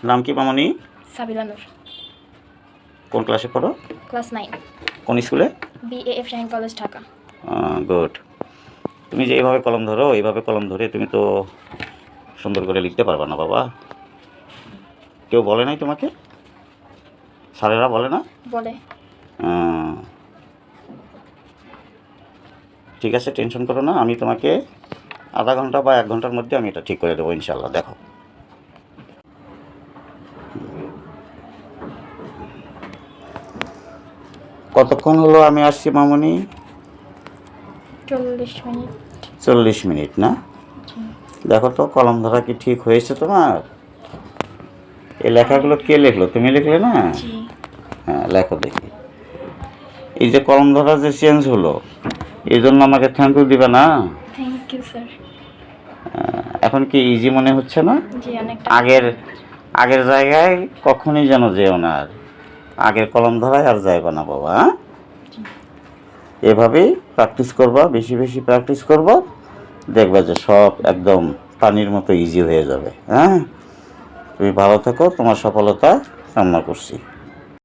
নাম কি মামনি? সাবিলা নূর। কোন ক্লাসে পড়ো? ক্লাস 9। কোন স্কুলে? BAF Shaheen college, Dhaka. Good. তুমি যে এইভাবে কলম ধরো, এইভাবে কলম ধরে তুমি তো সুন্দর করে লিখতে পারবে না বাবা। কেউ বলে নাই তোমাকে? স্যারেরা বলে না? বলে। ঠিক আছে, টেনশন করো না, আমি তোমাকে আধা ঘন্টা বা 1 ঘন্টার মধ্যে আমি এটা ঠিক করে দেবো ইনশাল্লাহ। দেখো, কতক্ষণ হলো আমি আসছি মামনি? 40 মিনিট। 40 মিনিট না? দেখো তো কলম ধরা কি ঠিক হয়েছে তোমার? এই লেখাগুলো কে লিখলো? তুমি লিখলে না? জি। হ্যাঁ, লেখো দেখি। এই যে কলম ধরা যে চেঞ্জ হলো, এই জন্য আমাকে থ্যাংক ইউ দিবে না? Thank you sir. এখন কি ইজি মনে হচ্ছে না? জি, অনেকটা। আগের জায়গায় কখনই যেন যেও না আর। আগের কলম ধরায় আর যাইবা না বাবা। এভাবেই প্র্যাকটিস করবা, বেশি বেশি প্র্যাকটিস করবা, দেখবা যে সব একদম পানির মতো ইজি হয়ে যাবে। হ্যাঁ, তুমি ভালো থাকো, তোমার সফলতা কামনা করছি।